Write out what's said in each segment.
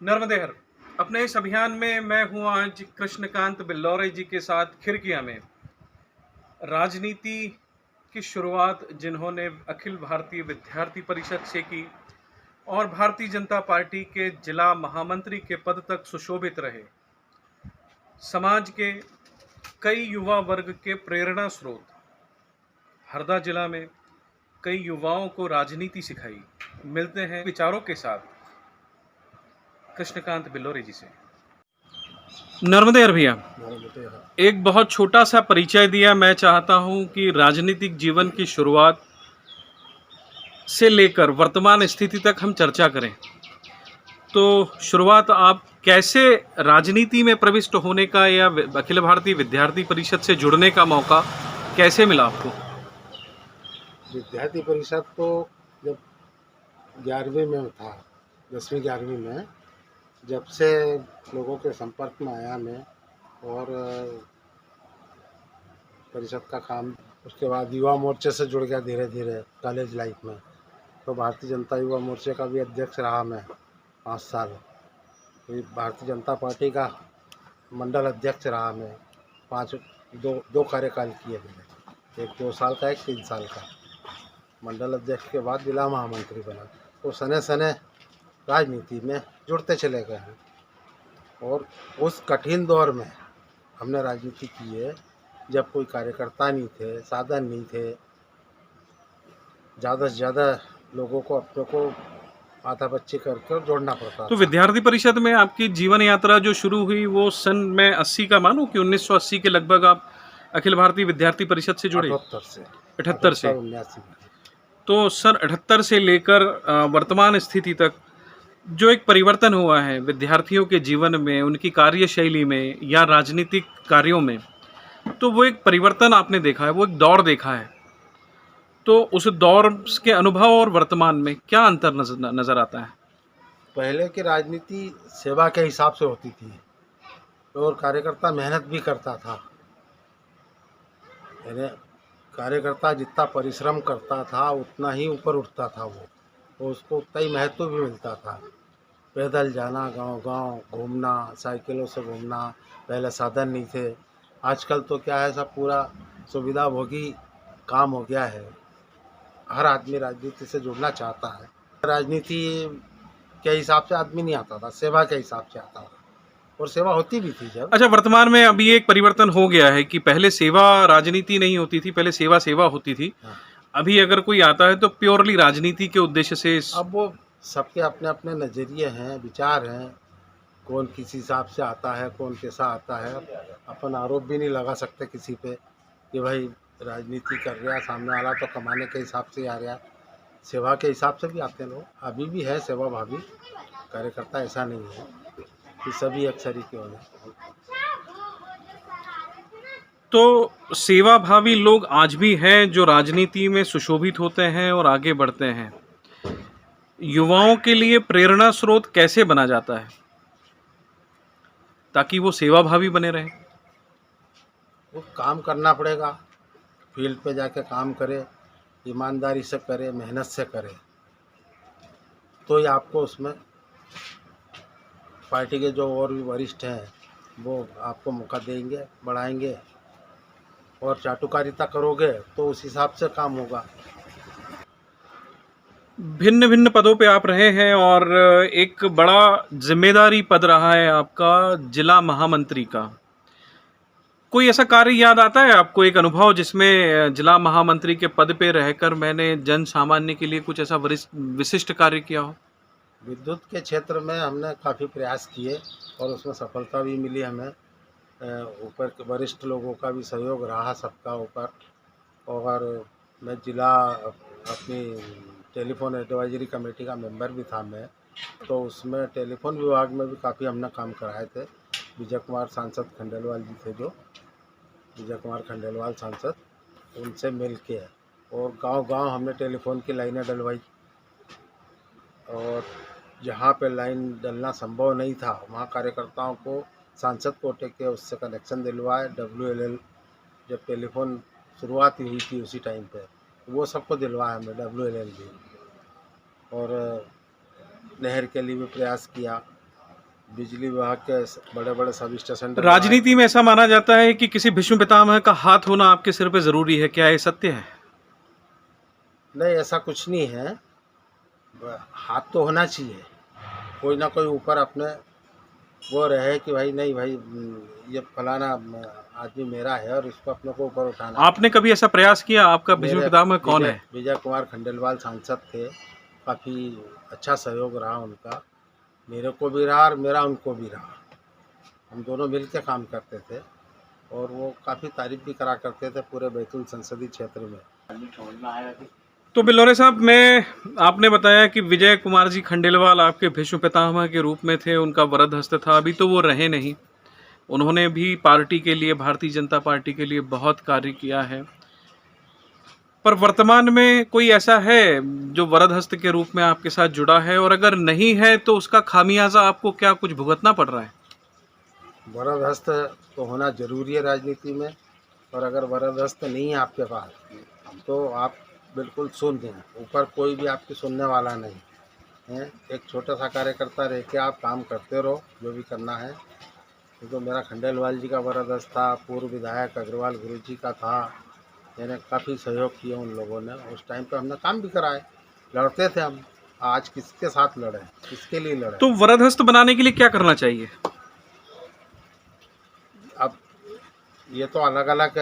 नर्मदे हर। अपने इस अभियान में मैं हूँ आज कृष्णकांत बिल्लौरे जी के साथ खिड़कियाँ में। राजनीति की शुरुआत जिन्होंने अखिल भारतीय विद्यार्थी परिषद से की और भारतीय जनता पार्टी के जिला महामंत्री के पद तक सुशोभित रहे। समाज के कई युवा वर्ग के प्रेरणा स्रोत। हरदा जिला में कई युवाओं को राजनीति सिखाई। मिलते हैं विचारों के साथ कृष्णकांत बिल्लौरे जी से। नर्मदे हर भैया, एक बहुत छोटा सा परिचय दिया। मैं चाहता हूं कि राजनीतिक जीवन की शुरुआत से लेकर वर्तमान स्थिति तक हम चर्चा करें। तो शुरुआत आप कैसे राजनीति में प्रविष्ट होने का या अखिल भारतीय विद्यार्थी परिषद से जुड़ने का मौका कैसे मिला आपको? विद्यार्थी परिषद तो जब 11वीं में था, 10वीं 11वीं में जब से लोगों के संपर्क में आया मैं, और परिषद का काम, उसके बाद युवा मोर्चे से जुड़ गया धीरे धीरे कॉलेज लाइफ में। तो भारतीय जनता युवा मोर्चे का भी अध्यक्ष रहा मैं 5 साल। फिर भारतीय जनता पार्टी का मंडल अध्यक्ष रहा मैं दो कार्यकाल किए मैंने, एक 2 साल का, एक 3 साल का। मंडल अध्यक्ष के बाद जिला महामंत्री बना। तो सने सने राजनीति में जुड़ते चले गए हैं, और उस कठिन दौर में हमने राजनीति की है जब कोई कार्यकर्ता नहीं थे, साधन नहीं थे। ज़्यादा से ज़्यादा लोगों को अपने को माथा बच्ची करके जोड़ना पड़ता तो था। विद्यार्थी परिषद में आपकी जीवन यात्रा जो शुरू हुई वो सन में 80 का मानूं कि 1980 के लगभग आप अखिल भारतीय विद्यार्थी परिषद से जुड़े? 78 से। 79 में। तो सन 78 से लेकर वर्तमान स्थिति तक जो एक परिवर्तन हुआ है विद्यार्थियों के जीवन में, उनकी कार्यशैली में या राजनीतिक कार्यों में, तो वो एक परिवर्तन आपने देखा है, वो एक दौर देखा है। तो उस दौर के अनुभव और वर्तमान में क्या अंतर नजर आता है? पहले की राजनीति सेवा के हिसाब से होती थी, और कार्यकर्ता मेहनत भी करता था। यानी कार्यकर्ता जितना परिश्रम करता था उतना ही ऊपर उठता था वो, और उसको उतना ही महत्व भी मिलता था। पैदल जाना, गांव-गांव घूमना, साइकिलों से घूमना, पहले साधन नहीं थे। आजकल तो क्या है, सब पूरा सुविधाभोगी काम हो गया है। हर आदमी राजनीति से जुड़ना चाहता है। राजनीति के हिसाब से आदमी नहीं आता था, सेवा के हिसाब से आता था, और सेवा होती भी थी जब। अच्छा, वर्तमान में अभी एक परिवर्तन हो गया है कि पहले सेवा राजनीति नहीं होती थी, पहले सेवा सेवा होती थी। हाँ। अभी अगर कोई आता है तो प्योरली राजनीति के उद्देश्य से अब वो सबके अपने अपने नज़रिए हैं, विचार हैं, कौन किस हिसाब से आता है, कौन कैसा आता है। अपन आरोप भी नहीं लगा सकते किसी पे कि भाई राजनीति कर रहा, सामने वाला तो कमाने के हिसाब से ही आ रहा। सेवा के हिसाब से भी आते हैं लोग, अभी भी है सेवा भावी कार्यकर्ता, ऐसा नहीं है कि सभी अक्सरी के होने। तो सेवाभावी लोग आज भी हैं जो राजनीति में सुशोभित होते हैं और आगे बढ़ते हैं। युवाओं के लिए प्रेरणा स्रोत कैसे बना जाता है ताकि वो सेवाभावी बने रहे? वो काम करना पड़ेगा, फील्ड पे जाके काम करे, ईमानदारी से करे, मेहनत से करे, तो ही आपको उसमें पार्टी के जो और भी वरिष्ठ हैं वो आपको मौका देंगे, बढ़ाएंगे। और चाटुकारिता करोगे तो उस हिसाब से काम होगा। भिन्न भिन्न पदों पे आप रहे हैं और एक बड़ा जिम्मेदारी पद रहा है आपका जिला महामंत्री का। कोई ऐसा कार्य याद आता है आपको, एक अनुभव जिसमें जिला महामंत्री के पद पे रहकर मैंने जन सामान्य के लिए कुछ ऐसा विशिष्ट कार्य किया हो? विद्युत के क्षेत्र में हमने काफ़ी प्रयास किए, और उसमें सफलता भी मिली हमें। ऊपर के वरिष्ठ लोगों का भी सहयोग रहा सबका ऊपर। और मैं जिला अपनी टेलीफोन एडवाइजरी कमेटी का मेंबर भी था मैं, तो उसमें टेलीफोन विभाग में भी काफ़ी हमने काम कराए थे। विजय कुमार सांसद खंडेलवाल जी थे, जो विजय कुमार खंडेलवाल सांसद, उनसे मिल के और गांव-गांव हमने टेलीफोन की लाइनें डलवाई। और जहाँ पे लाइन डलना संभव नहीं था वहाँ कार्यकर्ताओं को सांसद कोटे के उससे कनेक्शन दिलवाए। WLL जब टेलीफोन शुरुआत हुई थी उसी टाइम पे, वो सबको दिलवाया हमने, WLL भी। और नहर के लिए भी प्रयास किया, बिजली विभाग के बड़े बड़े सब स्टेशन राजनीति में ऐसा माना जाता है कि किसी भीष्म पितामह का हाथ होना आपके सिर पे जरूरी है, क्या ये सत्य है? नहीं, ऐसा कुछ नहीं है। हाथ तो होना चाहिए, कोई ना कोई ऊपर अपने वो रहे कि भाई नहीं भाई, ये फलाना आदमी मेरा है और इसको अपने को ऊपर उठाना। आपने कभी ऐसा प्रयास किया? आपका भीष्म पितामह कौन है? विजय कुमार खंडेलवाल सांसद थे, काफ़ी अच्छा सहयोग रहा उनका, मेरे को भी रहा और मेरा उनको भी रहा। हम दोनों मिल के काम करते थे और वो काफ़ी तारीफ भी करा करते थे पूरे बैतूल संसदीय क्षेत्र में। तो बिल्लौरे साहब, आपने बताया कि विजय कुमार जी खंडेलवाल आपके भीष्म पितामह के रूप में थे, उनका वरद हस्त था। अभी तो वो रहे नहीं, उन्होंने भी पार्टी के लिए, भारतीय जनता पार्टी के लिए बहुत कार्य किया है। पर वर्तमान में कोई ऐसा है जो वरद हस्त के रूप में आपके साथ जुड़ा है, और अगर नहीं है तो उसका खामियाजा आपको क्या कुछ भुगतना पड़ रहा है? वरद हस्त तो होना जरूरी है राजनीति में, और अगर वरद हस्त नहीं है आपके पास तो आप बिल्कुल शून्य हैं, ऊपर कोई भी आपकी सुनने वाला नहीं है। एक छोटा सा कार्यकर्ता रह के आप काम करते रहो जो भी करना है। तो मेरा खंडेलवाल जी का वरद हस्त था, पूर्व विधायक अग्रवाल गुरु जी का था, मैंने काफ़ी सहयोग किया उन लोगों ने। उस टाइम पे हमने काम भी कराए, लड़ते थे हम। आज किसके साथ लड़े, किसके लिए लड़े? तो वरद हस्त बनाने के लिए क्या करना चाहिए? अब ये तो अलग अलग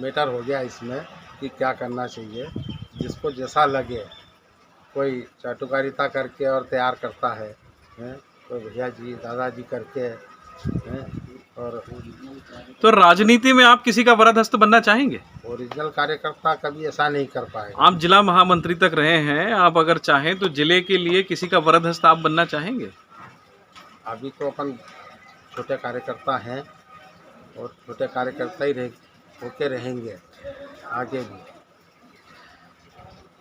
मैटर हो गया इसमें कि क्या करना चाहिए, जिसको जैसा लगे। कोई चाटुकारिता करके और तैयार करता है, कोई भैया जी दादाजी करके हैं, और तो राजनीति में आप किसी का वरद हस्त बनना चाहेंगे? ओरिजिनल कार्यकर्ता कभी ऐसा नहीं कर पाएगा। आप जिला महामंत्री तक रहे हैं, आप अगर चाहें तो जिले के लिए किसी का वरद हस्त आप बनना चाहेंगे? अभी तो अपन छोटे कार्यकर्ता हैं और छोटे कार्यकर्ता ही होके रहेंगे आगे भी।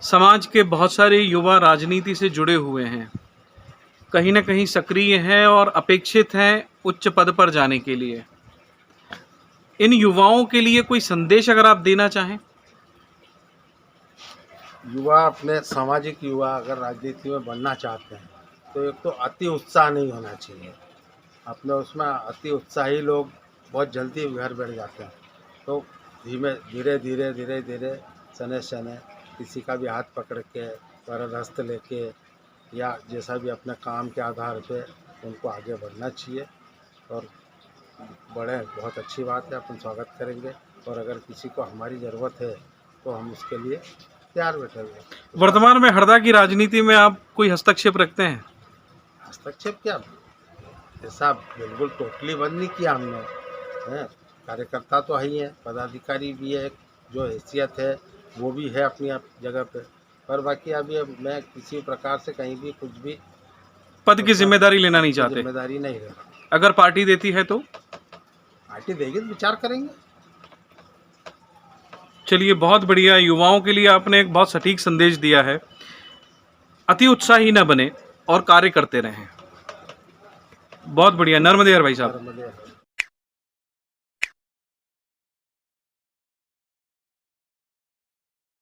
समाज के बहुत सारे युवा राजनीति से जुड़े हुए हैं, कहीं ना कहीं सक्रिय हैं और अपेक्षित हैं उच्च पद पर जाने के लिए। इन युवाओं के लिए कोई संदेश अगर आप देना चाहें? युवा, अपने सामाजिक युवा अगर राजनीति में बनना चाहते हैं तो एक तो अति उत्साह नहीं होना चाहिए। अपने उसमें अति उत्साही लोग बहुत जल्दी घर बैठ जाते हैं। तो धीरे धीरे सने सने किसी का भी हाथ पकड़ के, वरद हस्त लेके, या जैसा भी अपने काम के आधार पे उनको आगे बढ़ना चाहिए। और बढ़े, बहुत अच्छी बात है, अपन स्वागत करेंगे। और अगर किसी को हमारी ज़रूरत है तो हम उसके लिए तैयार बैठेंगे। वर्तमान में हरदा की राजनीति में आप कोई हस्तक्षेप रखते हैं? हस्तक्षेप क्या, ऐसा बिल्कुल टोटली बंद नहीं किया हमने, हैं। कार्यकर्ता तो है ही है, पदाधिकारी भी है, जो हैसियत है वो भी है अपनी जगह पे। पर बाकी अभी मैं किसी प्रकार से कहीं भी कुछ भी पद की जिम्मेदारी लेना नहीं चाहते? जिम्मेदारी नहीं ले रहा। अगर पार्टी देती है तो? पार्टी देगी तो विचार करेंगे। चलिए, बहुत बढ़िया। युवाओं के लिए आपने एक बहुत सटीक संदेश दिया है, अति उत्साही न बने और कार्य करते रहें। बहुत बढ़िया। नर्मदे हर भाई साहब।